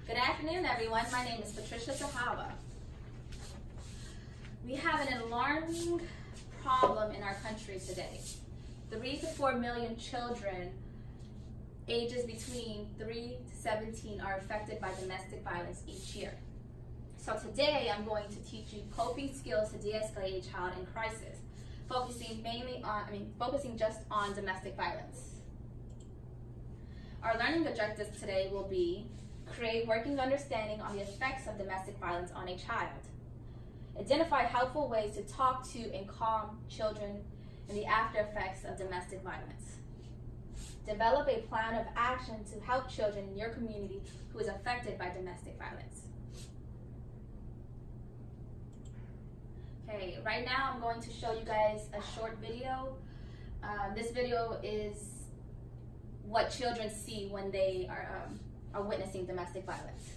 Good afternoon, everyone. My name is Patricia Sahawa. We have an alarming problem in our country today. 3 to 4 million children ages between 3 to 17 are affected by domestic violence each year. So today I'm going to teach you coping skills to de-escalate a child in crisis, focusing just on domestic violence. Our learning objectives today will be create working understanding on the effects of domestic violence on a child. Identify helpful ways to talk to and calm children in the after effects of domestic violence. Develop a plan of action to help children in your community who is affected by domestic violence. Okay, right now I'm going to show you guys a short video. This video is what children see when they are witnessing domestic violence.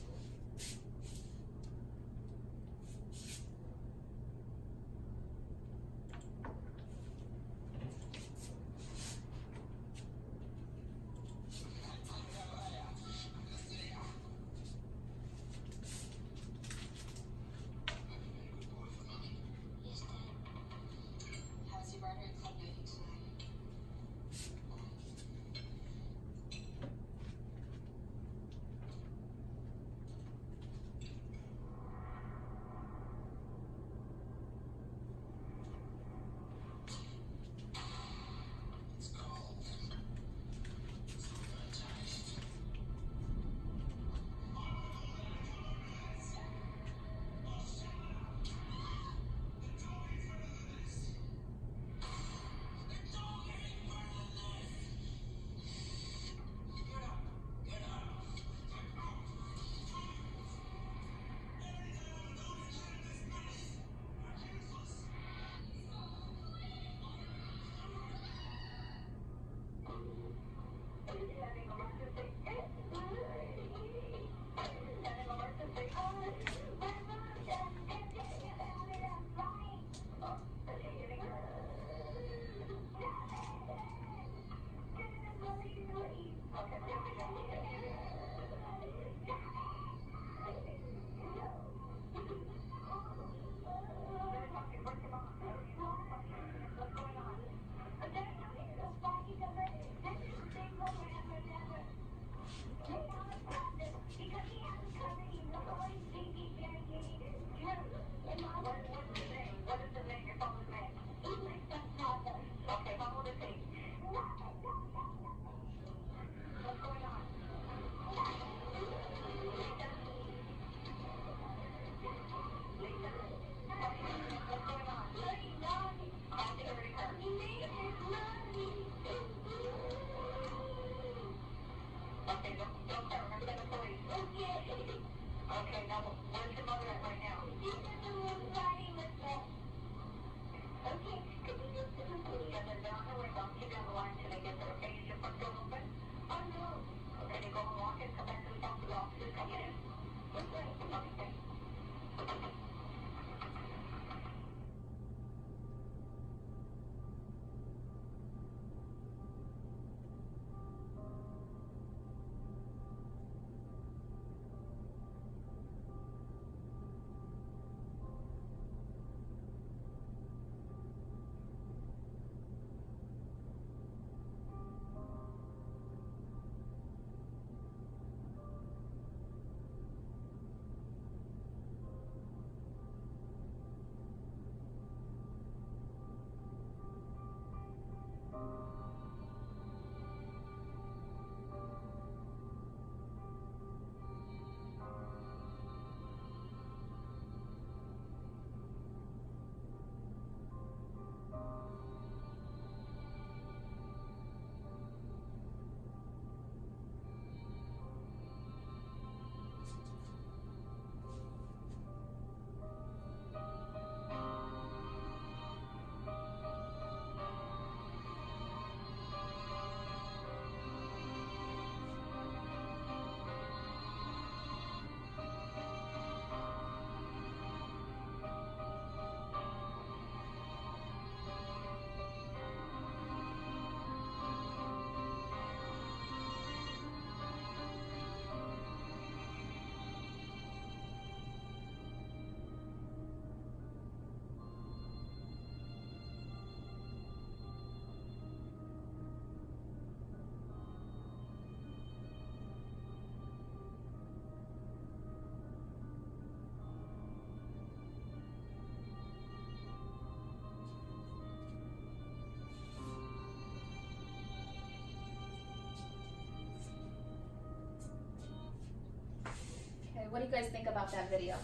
mean, what do you guys think about that video?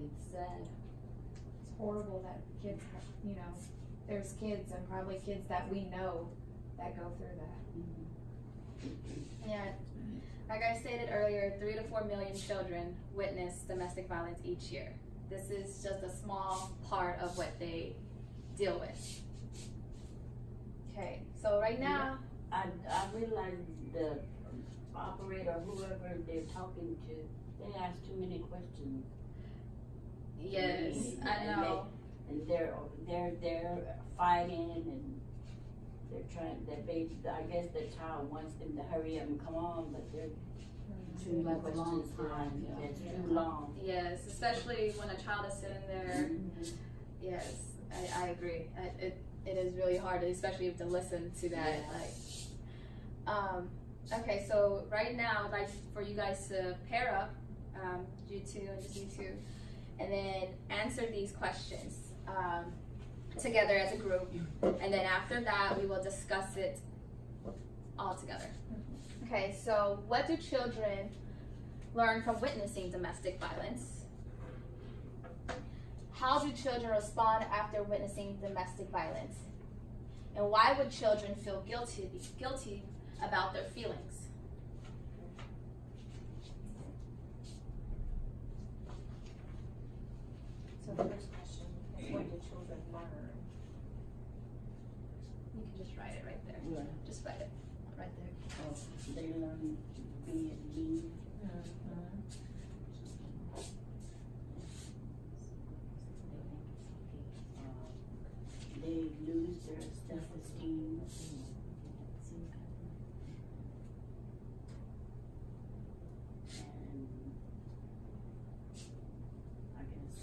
It's sad. It's horrible that kids have, you know, there's kids and probably kids that we know that go through that. Yeah, like I stated earlier, 3 to 4 million children witness domestic violence each year. This is just a small part of what they deal with. Okay, so right now, I realize the operator, whoever they're talking to, they ask too many questions. yes, I know. And they're fighting and they're trying, I guess the child wants them to hurry up and come on, but they're too Like a long questions time, yeah. It's too long. Yes, especially when a child is sitting there. Yes, I agree. It is really hard, especially to listen to that. Yeah. Like, okay, so right now, I'd like for you guys to pair up, you two and just you two, and then answer these questions together as a group. And then after that, we will discuss it all together. Okay, so what do children learn from witnessing domestic violence? How do children respond after witnessing domestic violence? And why would children feel guilty about their feelings? So the first question is, what do children learn? You can just write it right there. Yeah. Just write it right there. Oh, they learn being mean. They lose their self-esteem. And I guess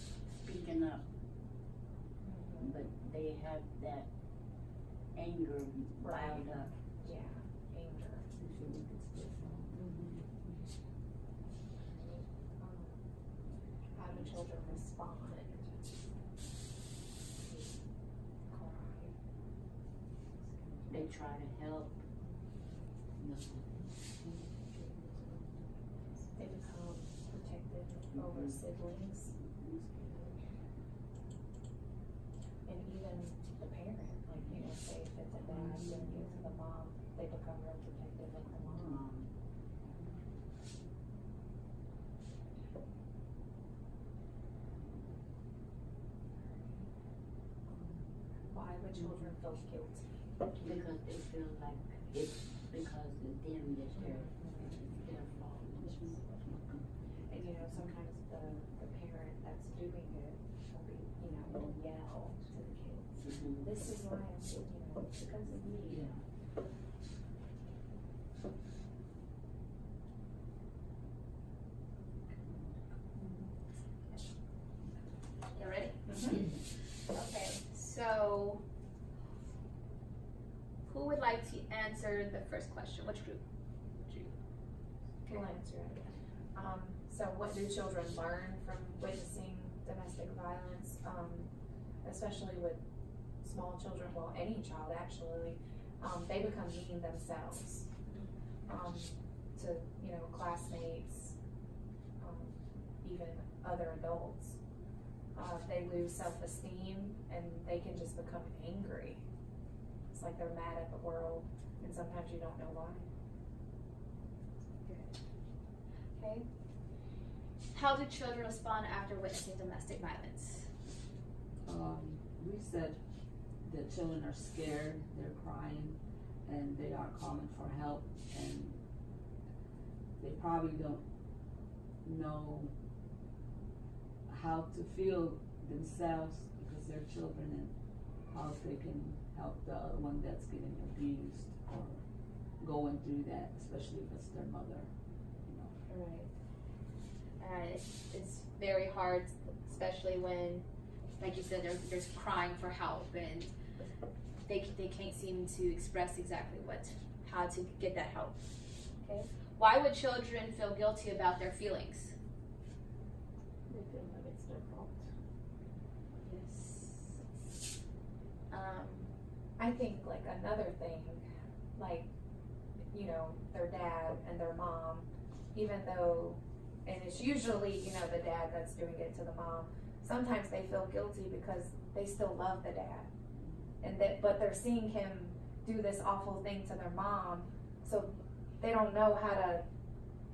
speaking up, but they have that anger riled up. Yeah, anger. How do children respond? They try to help. They become protective over siblings. And even the parent, like, you know, say if it's a dad doing it to the mom, they become real protective of the mom. Why would children feel guilty? Because they feel like it's because of them that it's their fault. And you know, sometimes the parent that's doing it will be, you know, will yell to the kids. This is why I'm, you know, it's because of you. Yeah. You ready? Okay, so who would like to answer the first question? Which group? We'll answer it. So what do children learn from witnessing domestic violence? Especially with small children, well, any child actually, they become mean themselves. To, you know, classmates, even other adults. They lose self-esteem and they can just become angry. It's like they're mad at the world and sometimes you don't know why. Okay. How do children respond after witnessing domestic violence? We said the children are scared, they're crying, and they are calling for help, and they probably don't know how to feel themselves because they're children, and how they can help the one that's getting abused or going through that, especially if it's their mother, you know. Right. It's very hard, especially when, like you said, they're crying for help and they can't seem to express exactly how to get that help. Okay. Why would children feel guilty about their feelings? They feel like it's their fault. Yes. I think like another thing like, you know, their dad and their mom, even though, and it's usually, you know, the dad that's doing it to the mom, sometimes they feel guilty because they still love the dad. And that, but they're seeing him do this awful thing to their mom, so they don't know how to,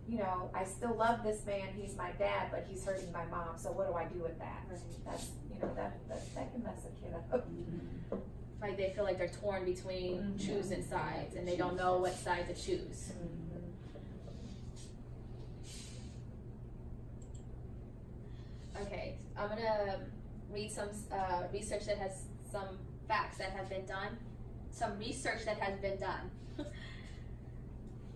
you know, I still love this man, he's my dad, but he's hurting my mom, so what do I do with that? Right. That's, you know, that can mess a kid up. Like they feel like they're torn between choosing sides and they don't know what side to choose. Okay, I'm gonna read some research that has some facts that have been done. Some research that has been done.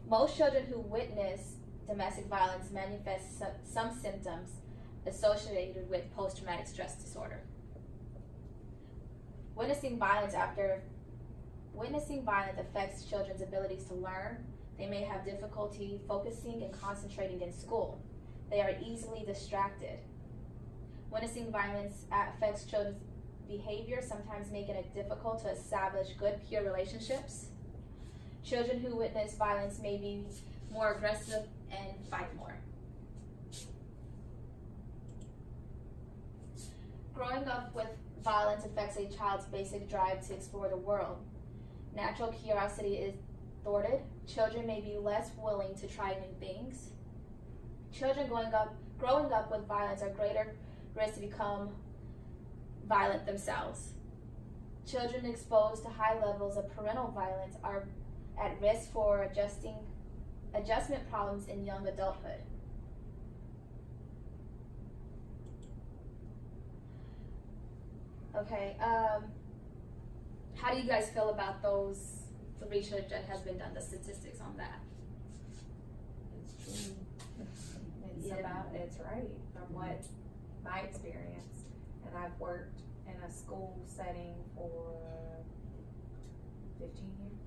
Most children who witness domestic violence manifest some symptoms associated with post-traumatic stress disorder. Witnessing violence affects children's abilities to learn. They may have difficulty focusing and concentrating in school. They are easily distracted. Witnessing violence affects children's behavior, sometimes making it difficult to establish good peer relationships. Children who witness violence may be more aggressive and fight more. Growing up with violence affects a child's basic drive to explore the world. Natural curiosity is thwarted. Children may be less willing to try new things. Children growing up with violence are greater risk to become violent themselves. Children exposed to high levels of parental violence are at risk for adjustment problems in young adulthood. Okay, how do you guys feel about the research that has been done, the statistics on that? It's true. It's right from what my experience, and I've worked in a school setting for 15 years,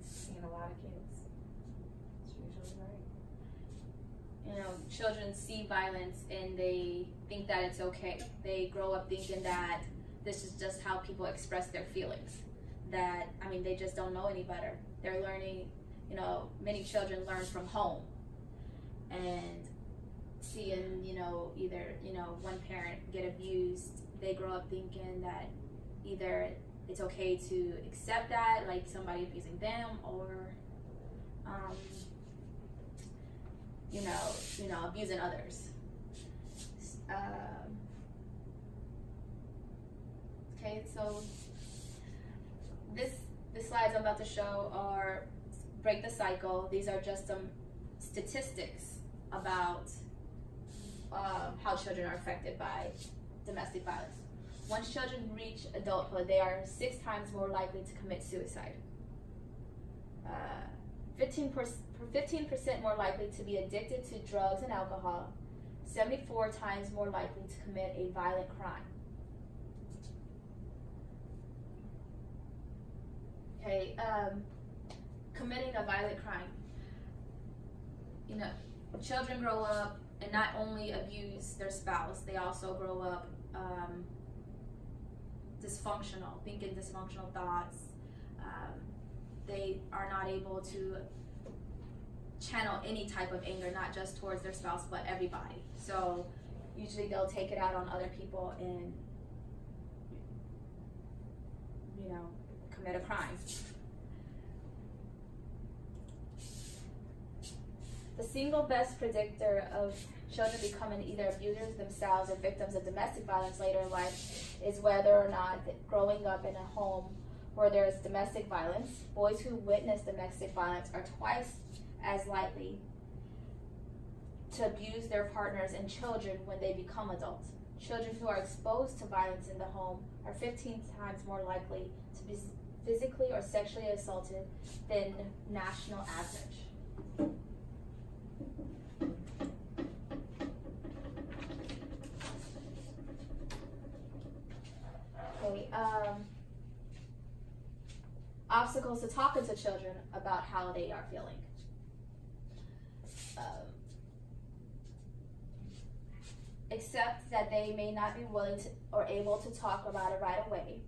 seeing a lot of kids. It's usually right. You know, children see violence and they think that it's okay. They grow up thinking that this is just how people express their feelings. That, I mean, they just don't know any better. They're learning, you know, many children learn from home. And seeing, you know, either, you know, one parent get abused, they grow up thinking that either it's okay to accept that, like somebody abusing them, or, you know, abusing others. Okay, so the slides I'm about to show are break the cycle. These are just some statistics about how children are affected by domestic violence. Once children reach adulthood, they are 6 times more likely to commit suicide. 15% more likely to be addicted to drugs and alcohol. 74 times more likely to commit a violent crime. Okay, committing a violent crime. You know, children grow up and not only abuse their spouse, they also grow up dysfunctional, thinking dysfunctional thoughts. They are not able to channel any type of anger, not just towards their spouse, but everybody. So usually they'll take it out on other people and, you know, commit a crime. The single best predictor of children becoming either abusers themselves or victims of domestic violence later in life is whether or not growing up in a home where there is domestic violence. Boys who witness domestic violence are twice as likely to abuse their partners and children when they become adults. Children who are exposed to violence in the home are 15 times more likely to be physically or sexually assaulted than national average. Okay, obstacles to talking to children about how they are feeling. Accept that they may not be willing to or able to talk about it right away.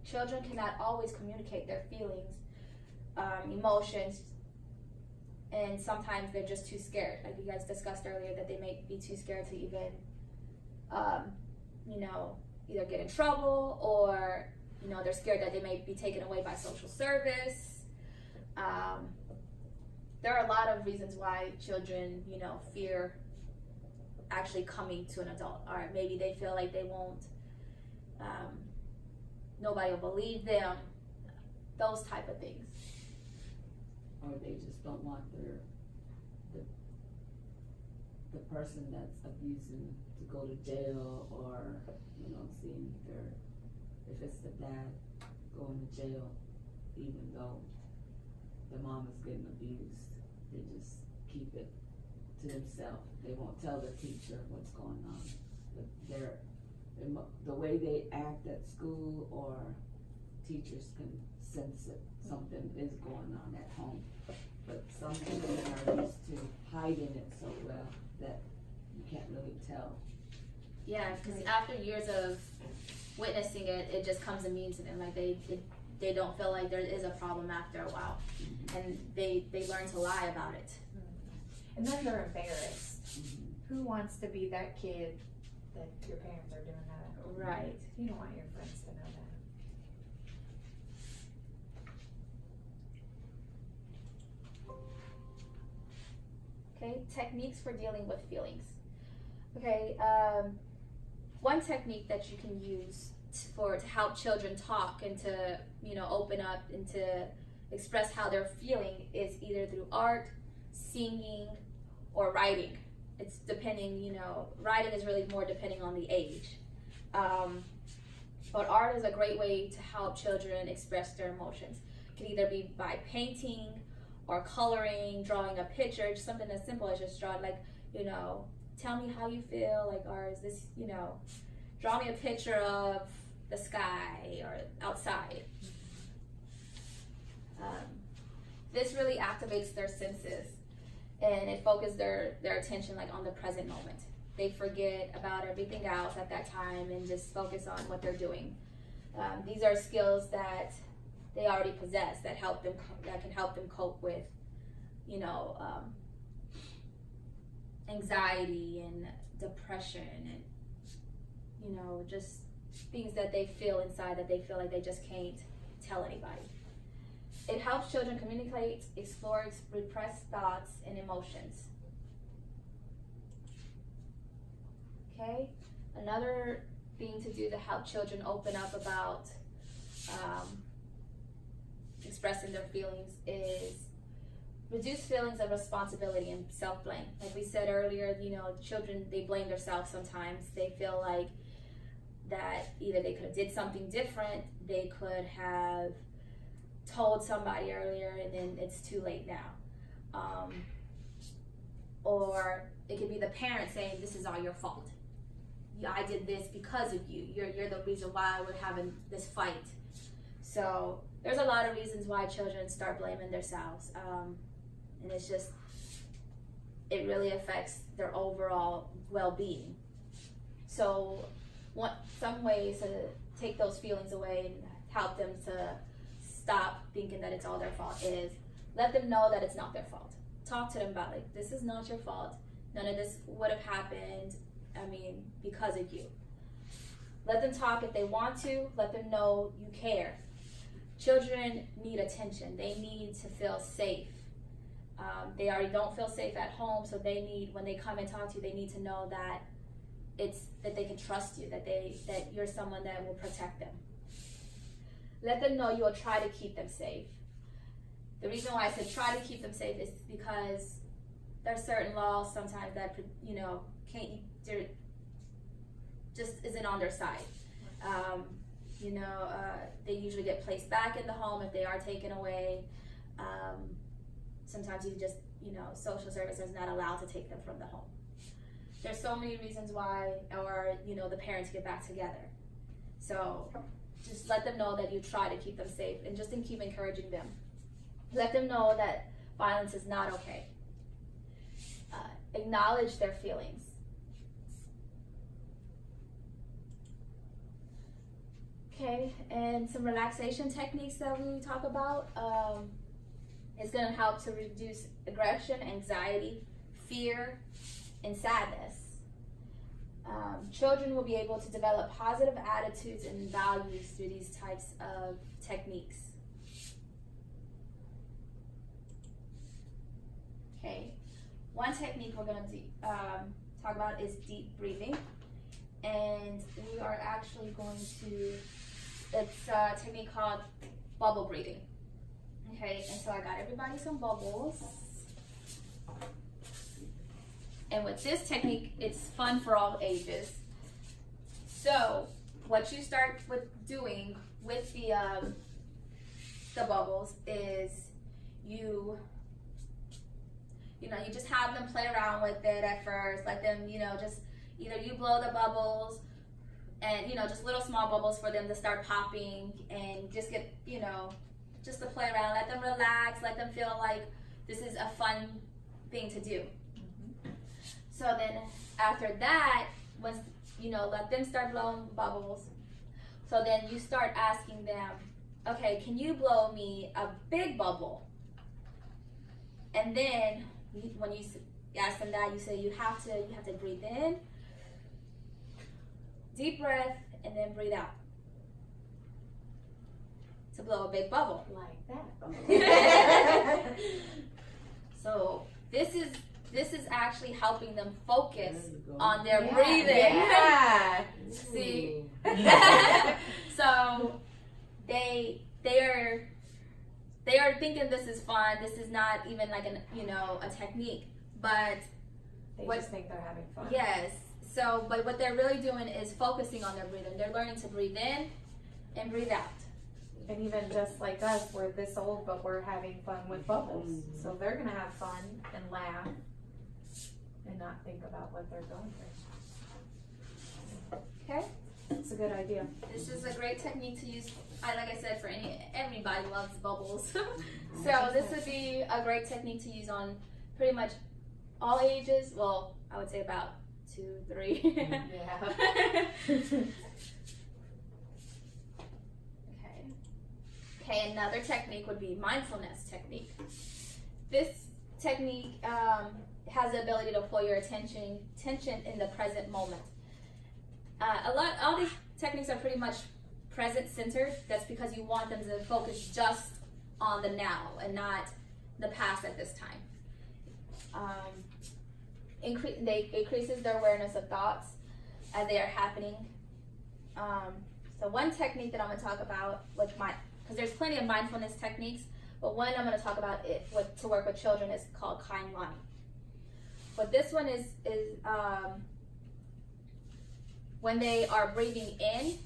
Children cannot always communicate their feelings emotions, and sometimes they're just too scared. Like you guys discussed earlier, that they may be too scared to even, either get in trouble, or, they're scared that they may be taken away by social service. There are a lot of reasons why children, fear actually coming to an adult, or maybe they feel like they won't, nobody will believe them, those type of things. Or they just don't want the person that's abusing to go to jail, or, seeing if it's the dad going to jail, even though the mom is getting abused, they just keep it to themselves. They won't tell the teacher what's going on. But the way they act at school, or teachers can sense it, something is going on at home. But some children are used to hiding it so well that you can't really tell. Yeah, because after years of witnessing it, it just comes immune to them. Like they don't feel like there is a problem after a while, and they learn to lie about it. And then they're embarrassed. Mm-hmm. Who wants to be that kid that your parents are doing that at? Right. You don't want your friends to know that. Okay, techniques for dealing with feelings. Okay, one technique that you can use to help children talk and to open up and to express how they're feeling is either through art, singing, or writing. It's depending, writing is really more depending on the age. But art is a great way to help children express their emotions. It can either be by painting or coloring, drawing a picture, just something as simple as just drawing, like, tell me how you feel, like, or is this, draw me a picture of the sky or outside. This really activates their senses, and it focuses their attention on the present moment. They forget about everything else at that time and just focus on what they're doing. These are skills that they already possess that can help them cope with, anxiety and depression and, just things that they feel inside that they feel like they just can't tell anybody. It helps children communicate, explore repressed thoughts and emotions. Okay, another thing to do to help children open up about expressing their feelings is reduce feelings of responsibility and self-blame. Like we said earlier, children, they blame themselves sometimes. They feel like that either they could have did something different, they could have told somebody earlier and then it's too late now. Or it could be the parent saying, this is all your fault. I did this because of you. You're the reason why we're having this fight. So there's a lot of reasons why children start blaming themselves. And it's just, it really affects their overall well-being. So some ways to take those feelings away and help them to stop thinking that it's all their fault is let them know that it's not their fault. Talk to them about this is not your fault. None of this would have happened, because of you. Let them talk if they want to. Let them know you care. Children need attention. They need to feel safe. They already don't feel safe at home, so they need, when they come and talk to you, they need to know that that they can trust you, that you're someone that will protect them. Let them know you will try to keep them safe. The reason why I said try to keep them safe is because there are certain laws sometimes that just isn't on their side. They usually get placed back in the home if they are taken away. Sometimes social services is not allowed to take them from the home. There's so many reasons why, or the parents get back together. So just let them know that you try to keep them safe, and just keep encouraging them. Let them know that violence is not okay. Acknowledge their feelings. Okay, and some relaxation techniques that we talk about. It's going to help to reduce aggression, anxiety, fear, and sadness. Children will be able to develop positive attitudes and values through these types of techniques. Okay, one technique we're going to talk about is deep breathing, and we are actually going to, it's a technique called bubble breathing. Okay, and so I got everybody some bubbles. And with this technique, it's fun for all ages. So what you start with doing with the bubbles is you just have them play around with it at first. Let them, just either you blow the bubbles and, just little small bubbles for them to start popping and just get, just to play around. Let them relax. Let them feel like this is a fun thing to do. So then after that, once, let them start blowing bubbles. So then you start asking them, okay, can you blow me a big bubble? And then when you ask them that, you say you have to breathe in, deep breath, and then breathe out to blow a big bubble. Like that. So this is actually helping them focus on their breathing. Yeah. See? So they are thinking this is fun. This is not even like a technique, but They just think they're having fun. yes. So, but what they're really doing is focusing on their breathing. They're learning to breathe in and breathe out. And even just like us, we're this old, but we're having fun with bubbles. So they're gonna have fun and laugh and not think about what they're going through. Okay. It's a good idea. This is a great technique to use. Like I said, for everybody loves bubbles. So this would be a great technique to use on pretty much all ages. Well, I would say about 2, 3. Yeah. Okay, another technique would be mindfulness technique. This technique has the ability to pull your attention in the present moment. All these techniques are pretty much present-centered. That's because you want them to focus just on the now and not the past at this time. Increases their awareness of thoughts as they are happening. So one technique that I'm going to talk about because there's plenty of mindfulness techniques, but one I'm going to talk about to work with children is called kind line. But this one is when they are breathing in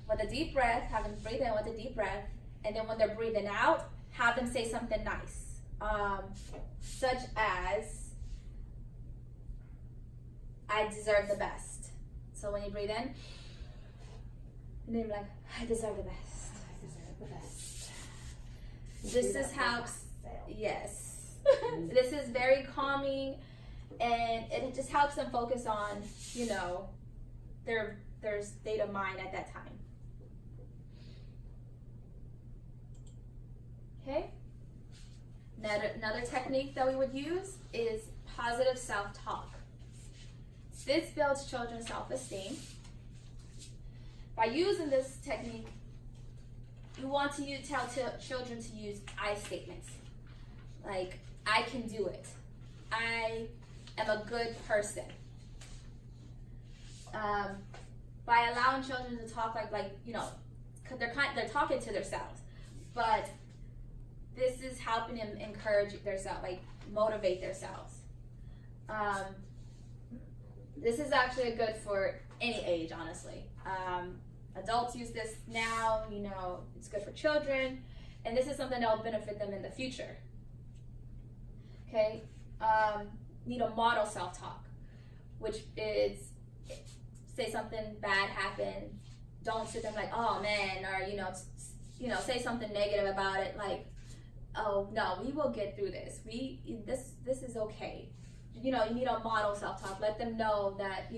with a deep breath, have them breathe in with a deep breath, and then when they're breathing out, have them say something nice, such as, I deserve the best. So when you breathe in, and then you're like, I deserve the best. I deserve the best. This is how, yes. This is very calming, and it just helps them focus on, their state of mind at that time. Okay. Another technique that we would use is positive self-talk. This builds children's self-esteem. By using this technique, you want to tell children to use I statements. Like, I can do it. I am a good person. By allowing children to talk cause they're talking to themselves, but this is helping them encourage themselves, motivate themselves. This is actually good for any age, honestly. Adults use this now, it's good for children, and this is something that will benefit them in the future. Okay, model self-talk, which is, say something bad happened, don't sit there like, oh man, or say something negative about it, like, oh no, we will get through this. This is okay. You need a model self-talk. Let them know that,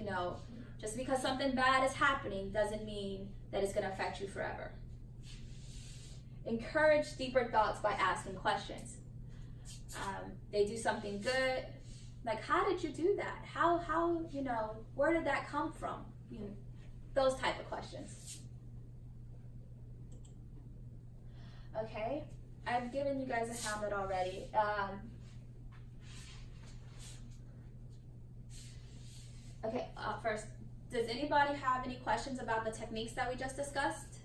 just because something bad is happening doesn't mean that it's going to affect you forever. Encourage deeper thoughts by asking questions. They do something good, like, how did you do that? How, where did that come from? Those type of questions. Okay, I've given you guys a Hamlet already. Okay, first, does anybody have any questions about the techniques that we just discussed?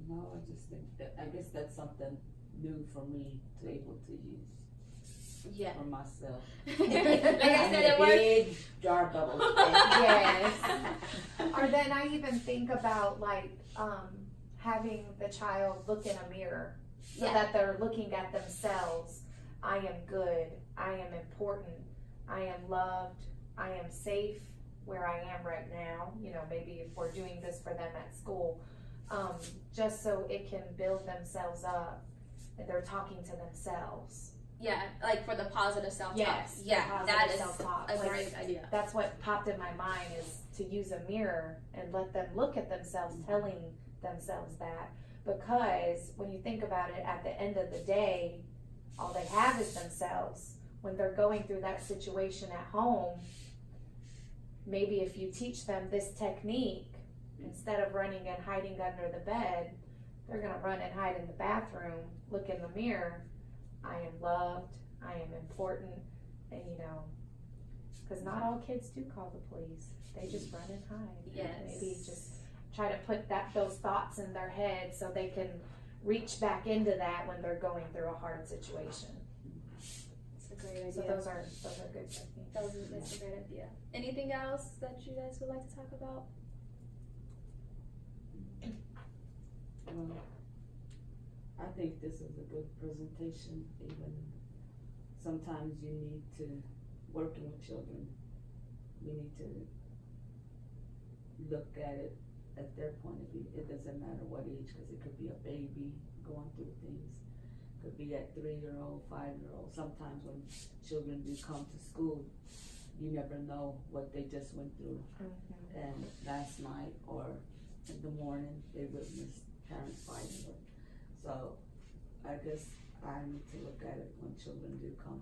No, I just think that, I guess that's something new for me to able to use Yeah. for myself. Like I said, it works. Big jar bubbles. Yes. Or then I even think about like having the child look in a mirror so Yeah. that they're looking at themselves. I am good. I am important. I am loved. I am safe where I am right now. Maybe if we're doing this for them at school, just so it can build themselves up and they're talking to themselves. Yeah, like for the positive self-talk. Yes, Yeah, positive that is self-talk. a Like, great idea. that's what popped in my mind is to use a mirror and let them look at themselves, telling themselves that. Because when you think about it, at the end of the day, all they have is themselves. When they're going through that situation at home, maybe if you teach them this technique, instead of running and hiding under the bed, they're gonna run and hide in the bathroom, look in the mirror. I am loved, I am important, and because not all kids do call the police. They just run and hide. Yes. Maybe just try to put those thoughts in their head so they can reach back into that when they're going through a hard situation. It's a great idea. So those are good techniques. That's a great idea. Anything else that you guys would like to talk about? Well, I think this is a good presentation. Even sometimes you need to, working with children, we need to look at it at their point of view. It doesn't matter what age, because it could be a baby going through things. Could be at 3-year-old, 5-year-old. Sometimes when children do come to school, you never know what they just went through. Mm-hmm. And last night or in the morning, they witnessed parents fighting. So I guess I need to look at it when children do come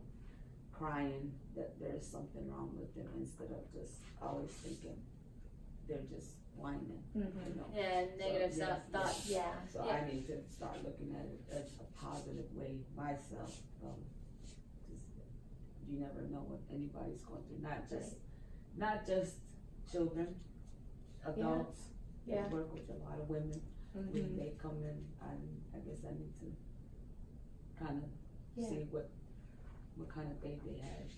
crying that there's something wrong with them, instead of just always thinking they're just whining. Mm-hmm. Yeah, negative So, yeah, self-thought. Yeah. So Yeah. I need to start looking at it as a positive way myself. You never know what anybody's going through, not just children, adults. Yeah. I work with a lot of women. When Mm-hmm. they come in, I guess I need to kind of Yeah. see what kind of day they had,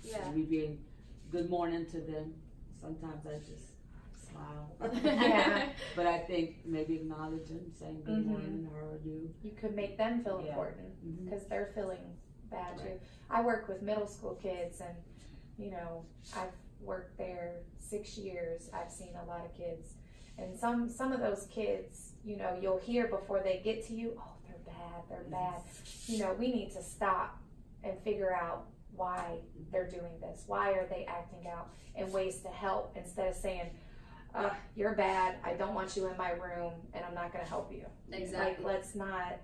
Yeah. Me being good morning to them. Sometimes I just smile. Yeah. But I think maybe acknowledging, saying good Mhm. morning, how are you? You could make them feel Yeah. important Mhm. because they're feeling bad too. Right. I work with middle school kids, and I've worked there 6 years. I've seen a lot of kids, and some of those kids, you'll hear before they get to you, oh, they're bad. We need to stop and figure out why they're doing this. Why are they acting out, and ways to help, instead of saying, you're bad, I don't want you in my room, and I'm not going to help you. Exactly. Like, let's not.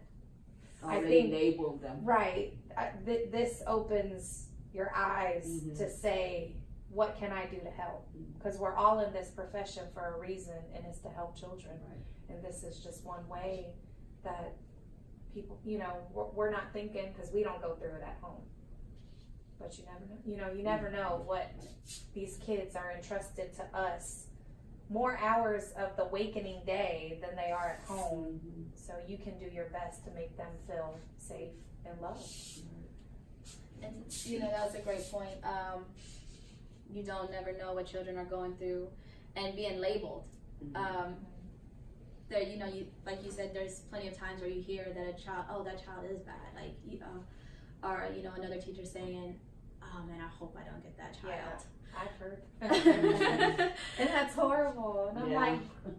Already think- labeled them. Right. This opens your eyes Mhm. to say, what can I do to help? Because we're all in this profession for a reason, and it's to help children. Right. And this is just one way that people, we're not thinking, because we don't go through it at home. But you never know. You never know what these kids are entrusted to us. More hours of the wakening day than they are at home. Mhm. So you can do your best to make them feel safe and loved. And that was a great point. You don't never know what children are going through, and being labeled. There, like you said, there's plenty of times where you hear that that child is bad. Like, or another teacher saying, oh man, I hope I don't get that child. I've heard. And that's horrible. And I'm Yeah.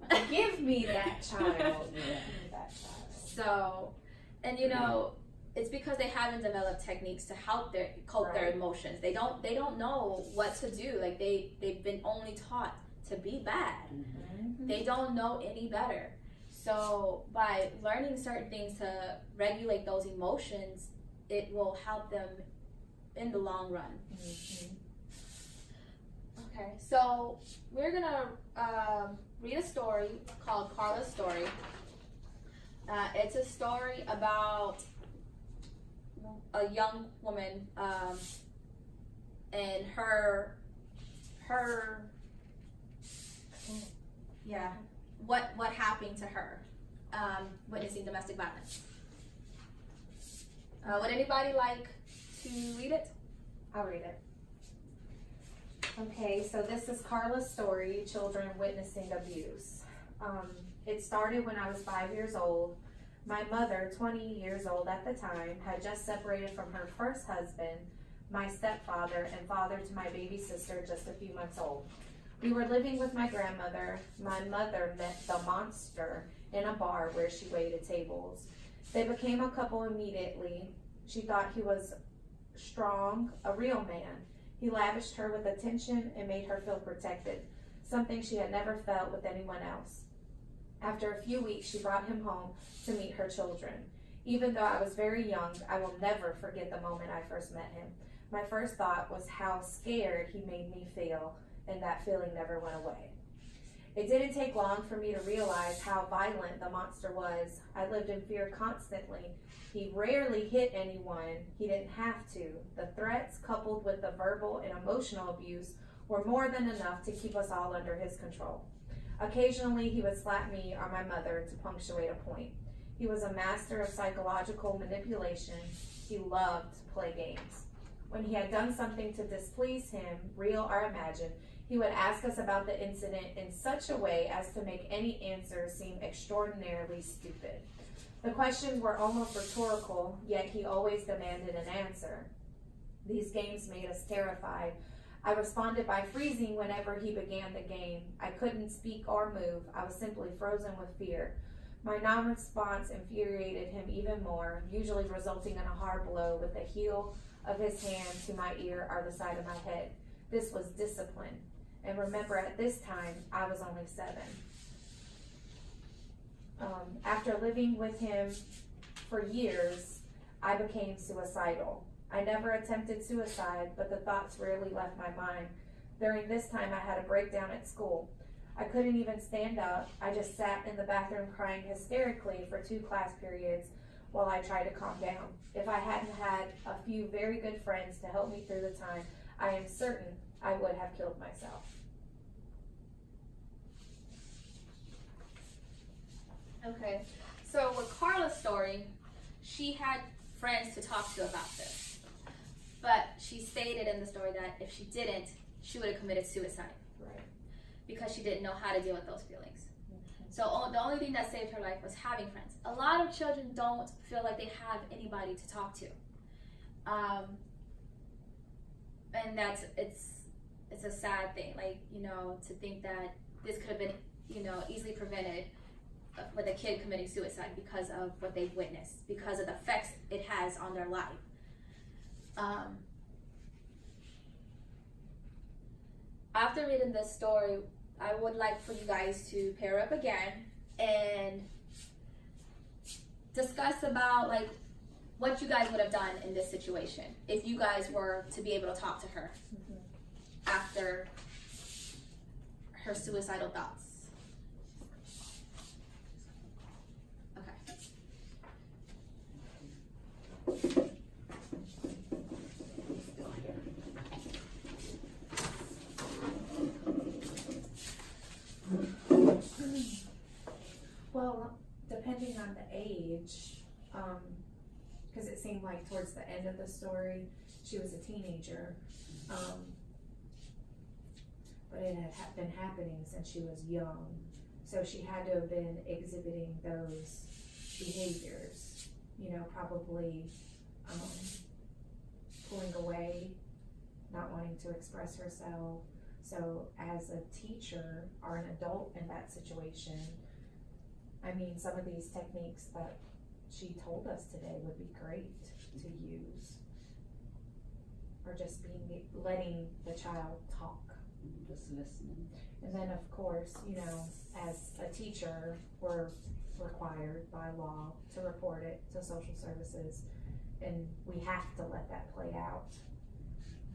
like, give me that child. Yeah. Give me that child. So, and it's because they haven't developed techniques to help cope their Right. emotions. They don't know what to do. Like they've been only taught to be bad. Mm-hmm. They don't know any better. So by learning certain things to regulate those emotions, it will help them in the long run. Okay, so we're gonna read a story called Carla's Story. It's a story about a young woman and her what happened to her witnessing domestic violence. Would anybody like to read it? I'll read it. Okay, so this is Carla's story, Children Witnessing Abuse. It started when I was 5 years old. My mother, 20 years old at the time, had just separated from her first husband, my stepfather, and father to my baby sister, just a few months old. We were living with my grandmother. My mother met the monster in a bar where she waited tables. They became a couple immediately. She thought he was strong, a real man. He lavished her with attention and made her feel protected, something she had never felt with anyone else. After a few weeks, she brought him home to meet her children. Even though I was very young, I will never forget the moment I first met him. My first thought was how scared he made me feel, and that feeling never went away. It didn't take long for me to realize how violent the monster was. I lived in fear constantly. He rarely hit anyone. He didn't have to. The threats, coupled with the verbal and emotional abuse, were more than enough to keep us all under his control. Occasionally, he would slap me or my mother to punctuate a point. He was a master of psychological manipulation. He loved to play games. When he had done something to displease him, real or imagined, he would ask us about the incident in such a way as to make any answer seem extraordinarily stupid. The questions were almost rhetorical, yet he always demanded an answer. These games made us terrified. I responded by freezing whenever he began the game. I couldn't speak or move. I was simply frozen with fear. My non-response infuriated him even more, usually resulting in a hard blow with the heel of his hand to my ear or the side of my head. This was discipline. And remember, at this time, I was only 7. After living with him for years, I became suicidal. I never attempted suicide, but the thoughts rarely left my mind. During this time, I had a breakdown at school. I couldn't even stand up. I just sat in the bathroom crying hysterically for 2 class periods while I tried to calm down. If I hadn't had a few very good friends to help me through the time, I am certain I would have killed myself. Okay, so with Carla's story, she had friends to talk to about this. But she stated in the story that if she didn't, she would have committed suicide. Right. Because she didn't know how to deal with those feelings. So the only thing that saved her life was having friends. A lot of children don't feel like they have anybody to talk to. And it's a sad thing, like, to think that this could have been, easily prevented with a kid committing suicide because of what they've witnessed, because of the effects it has on their life. After reading this story, I would like for you guys to pair up again and discuss about what you guys would have done in this situation if you guys were to be able to talk to her after her suicidal thoughts. Well, depending on the age, because it seemed like towards the end of the story, she was a teenager, but it had been happening since she was young, so she had to have been exhibiting those behaviors, probably pulling away, not wanting to express herself. So as a teacher or an adult in that situation, some of these techniques that she told us today would be great to use. Or just letting the child talk. Just listening. And then, of course, you know, as a teacher, we're required by law to report it to social services, and we have to let that play out.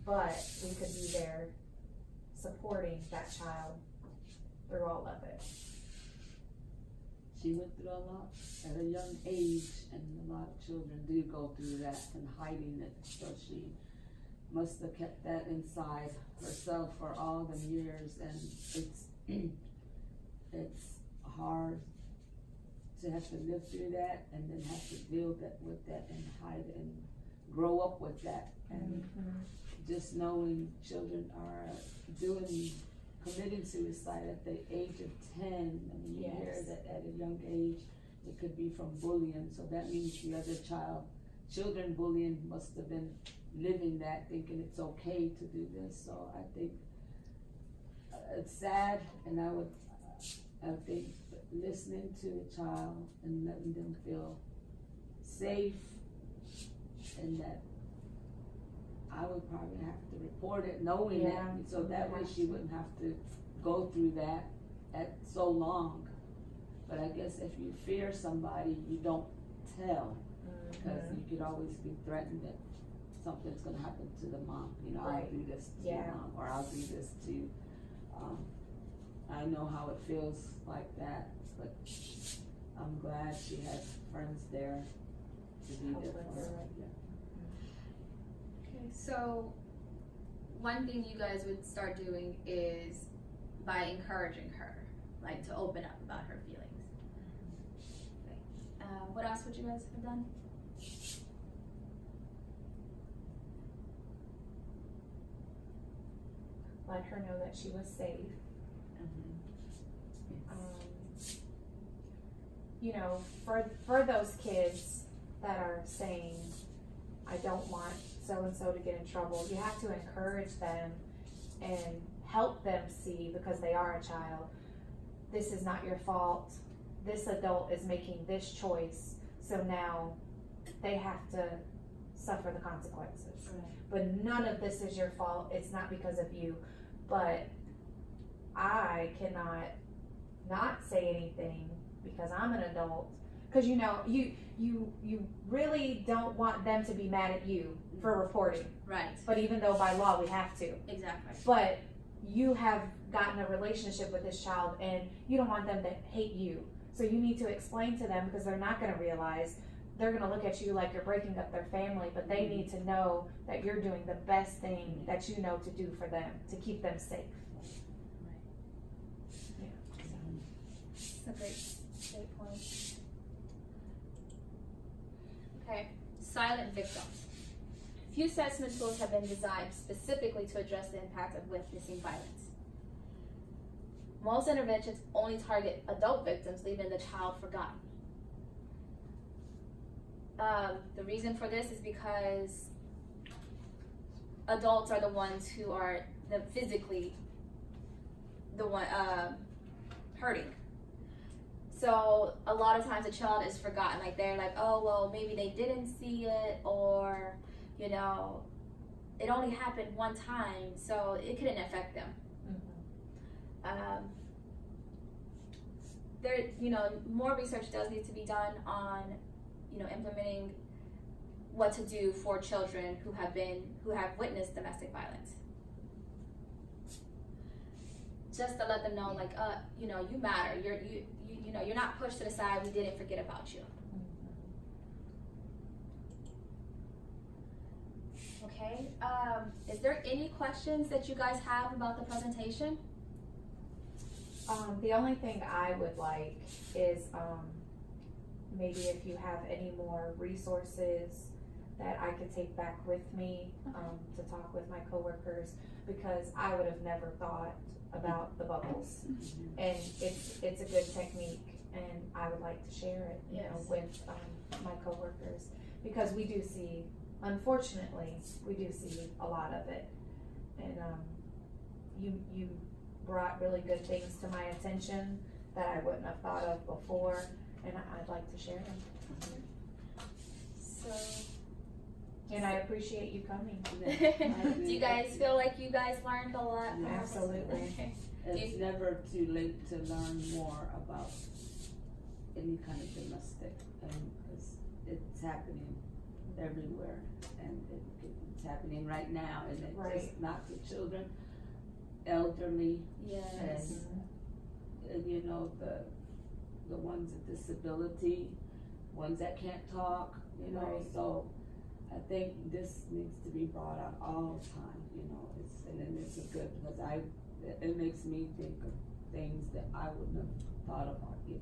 But we could be there supporting that child through all of it. She went through a lot at a young age, and a lot of children do go through that and hiding it. So she must have kept that inside herself for all the years, and it's hard to have to live through that and then have to deal with that and hide it and grow up with that. And just knowing children are committing suicide at the age of 10, I mean, you hear that at a young age, it could be from bullying, so that means the other children bullying must have been living that, thinking it's okay to do this. So I think it's sad, and I think listening to a child and letting them feel safe, and that I would probably have to report it, knowing that, so that way she wouldn't have to go through that at so long. But I guess if you fear somebody, you don't tell, because you could always be threatened that something's gonna happen to the mom. You know, I'll do this to your mom, or I'll do this to. I know how it feels like that, but I'm glad she has friends there to be there for her. Okay, so one thing you guys would start doing is by encouraging her, like to open up about her feelings. Okay. What else would you guys have done? Let her know that she was safe. You know, for those kids that are saying, I don't want so-and-so to get in trouble, you have to encourage them and help them see, because they are a child, this is not your fault. This adult is making this choice, so now they have to suffer the consequences. Right. But none of this is your fault. It's not because of you. But I cannot not say anything because I'm an adult. Because you know, you really don't want them to be mad at you for reporting. Right. But even though by law we have to. Exactly. But you have gotten a relationship with this child and you don't want them to hate you. So you need to explain to them, because they're not going to realize. They're going to look at you like you're breaking up their family, but they need to know that you're doing the best thing that you know to do for them, to keep them safe. Yeah. That's a great point. Okay, silent victims. Few assessment tools have been designed specifically to address the impact of witnessing violence. Most interventions only target adult victims, leaving the child forgotten. The reason for this is because adults are the ones who are physically the one hurting. So a lot of times a child is forgotten. Like they're like, oh well, maybe they didn't see it, or you know, it only happened one time, so it couldn't affect them. There, you know, more research does need to be done on, you know, implementing what to do for children who have witnessed domestic violence. Just to let them know, like, you know, you matter. You know, you're not pushed to the side. We didn't forget about you. Okay. Is there any questions that you guys have about the presentation? The only thing I would like is maybe if you have any more resources that I could take back with me to talk with my coworkers, because I would have never thought about the bubbles, and it's a good technique, and I would like to share it, you know, with my coworkers, because we do see, unfortunately, a lot of it, and you brought really good things to my attention that I wouldn't have thought of before, and I'd like to share them. So, and I appreciate you coming. do you guys feel like you guys learned a lot? Absolutely. Okay. It's never too late to learn more about any kind of domestic, and it's happening everywhere, and it's happening right now, and it's Right. just not the children, elderly, Yes. and you know, the ones with disability, ones that can't talk, you know, Right. so I think this needs to be brought out all the time, you know, and it's a good, because it makes me think of things that I wouldn't have thought about, you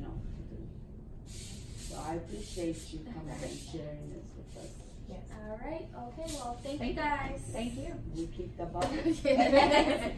know, to do. So I appreciate you coming and sharing this with us. Yes. All right. Okay. Well, thank Thank you you. guys. Thank you. We keep the ball. Yes.